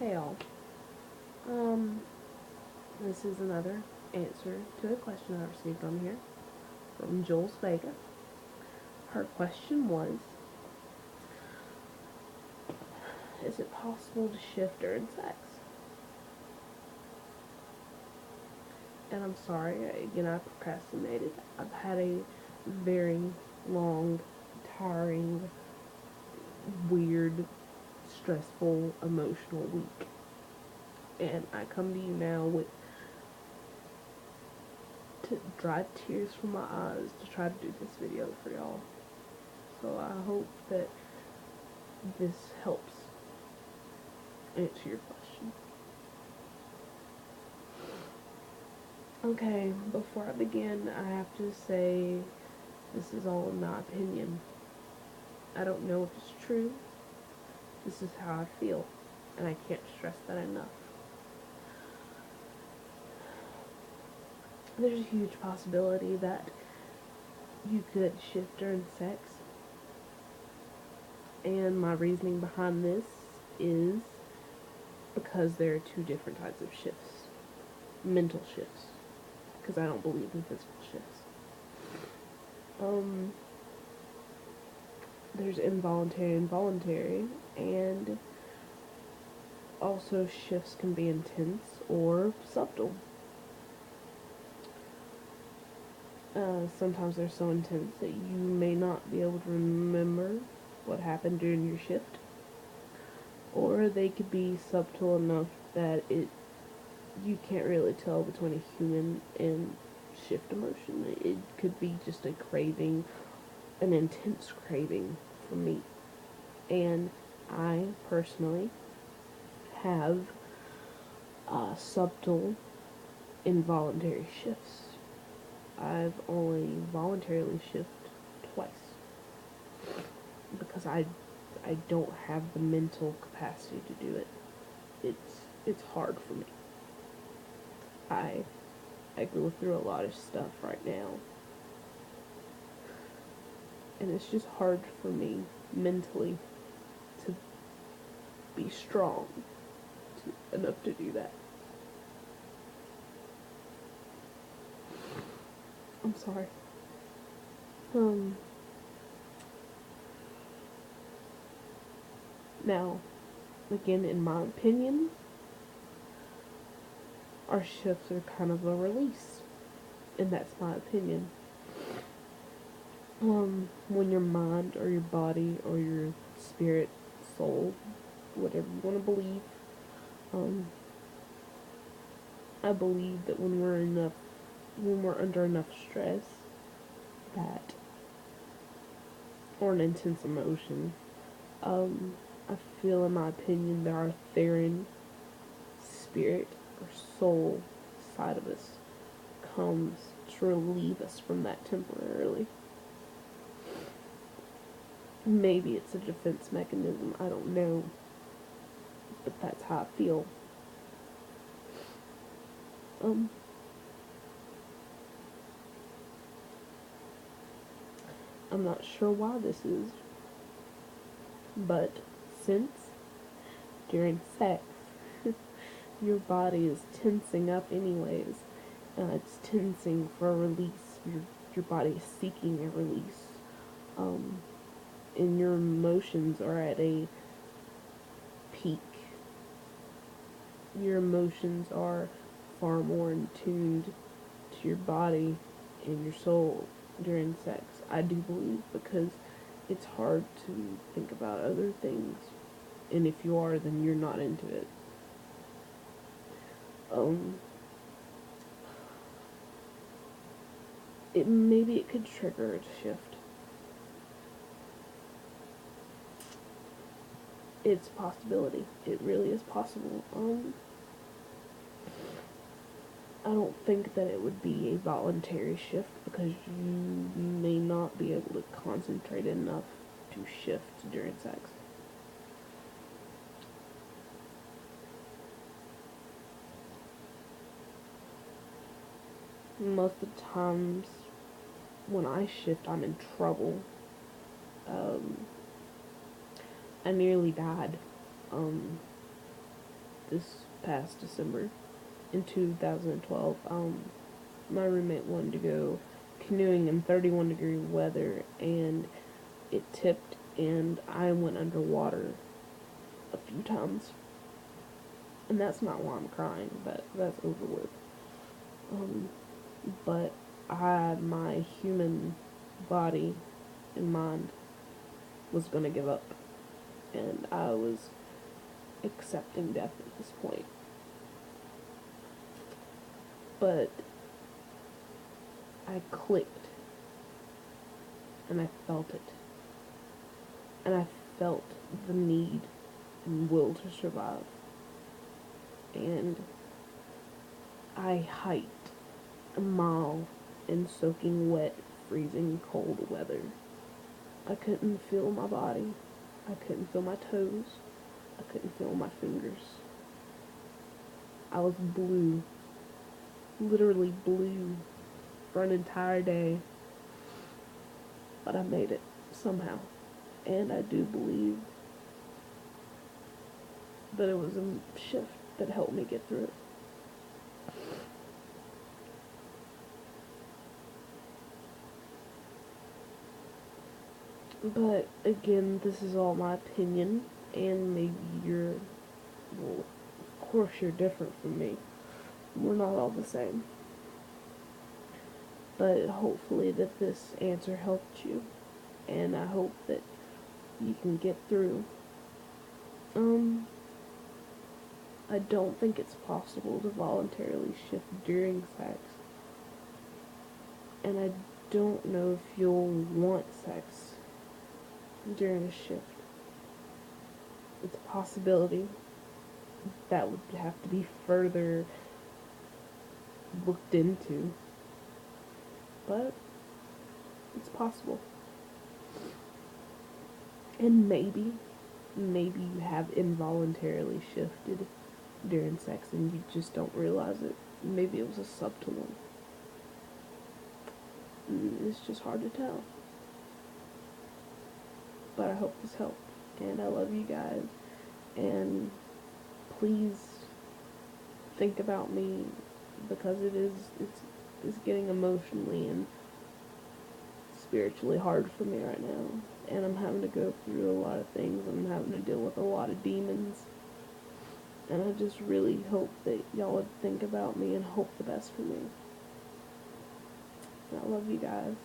Hey all. This is another answer to a question I received on here from Jules Vega. Her question was, is it possible to shift during sex? And I'm sorry, again, I procrastinated. I've had a very long, tiring, weird, stressful, emotional week. And I come to you now with dry tears from my eyes to try to do this video for y'all. So I hope that this helps answer your question. Okay, before I begin, I have to say this is all in my opinion. I don't know if it's true. This is how I feel, and I can't stress that enough. There's a huge possibility that you could shift during sex, and my reasoning behind this is because there are two different types of shifts. Mental shifts, because I don't believe in physical shifts. There's involuntary and voluntary, and also shifts can be intense or subtle. Sometimes they're so intense that you may not be able to remember what happened during your shift, or they could be subtle enough that you can't really tell between a human and shift emotion. It could be just a craving, an intense craving for meat. And I personally have subtle involuntary shifts. I've only voluntarily shifted twice because I don't have the mental capacity to do it. It's hard for me. I go through a lot of stuff right now, and it's just hard for me mentally to be strong enough to do that. I'm sorry. Now, again, in my opinion, our shifts are kind of a release, and that's my opinion. When your mind or your body or your spirit, soul, whatever you want to believe, I believe that when we're under enough stress, that, or an intense emotion, I feel, in my opinion, that our Theron spirit or soul side of us comes to relieve us from that temporarily. Maybe it's a defense mechanism, I don't know, but that's how I feel. I'm not sure why this is, but since during sex your body is tensing up anyways, it's tensing for a release, your body is seeking a release, and your emotions are at a peak. Your emotions are far more in tune to your body and your soul during sex, I do believe, because it's hard to think about other things, and if you are, then you're not into it. Maybe it could trigger a shift. It's a possibility. It really is possible. I don't think that it would be a voluntary shift because you may not be able to concentrate enough to shift during sex. Most of the times when I shift, I'm in trouble. I nearly died. this past December in 2012. My roommate wanted to go canoeing in 31-degree weather, and it tipped, and I went underwater a few times. And that's not why I'm crying, but that's over with. But my human body and mind was gonna give up, and I was accepting death at this point. But I clicked, and I felt it, and I felt the need and will to survive, and I hiked a mile in soaking wet, freezing cold weather. I couldn't feel my body. I couldn't feel my toes. I couldn't feel my fingers. I was blue, literally blue, for an entire day. But I made it, somehow. And I do believe that it was a shift that helped me get through it. But again, this is all my opinion, and maybe well, of course you're different from me. We're not all the same. But hopefully that this answer helped you, and I hope that you can get through. I don't think it's possible to voluntarily shift during sex, and I don't know if you'll want sex during a shift. It's a possibility that would have to be further looked into, but it's possible. And maybe you have involuntarily shifted during sex and you just don't realize it. Maybe it was a subtle one. It's just hard to tell. But I hope this helped, and I love you guys, and please think about me, because it's getting emotionally and spiritually hard for me right now, and I'm having to go through a lot of things. I'm having to deal with a lot of demons, and I just really hope that y'all would think about me and hope the best for me. And I love you guys.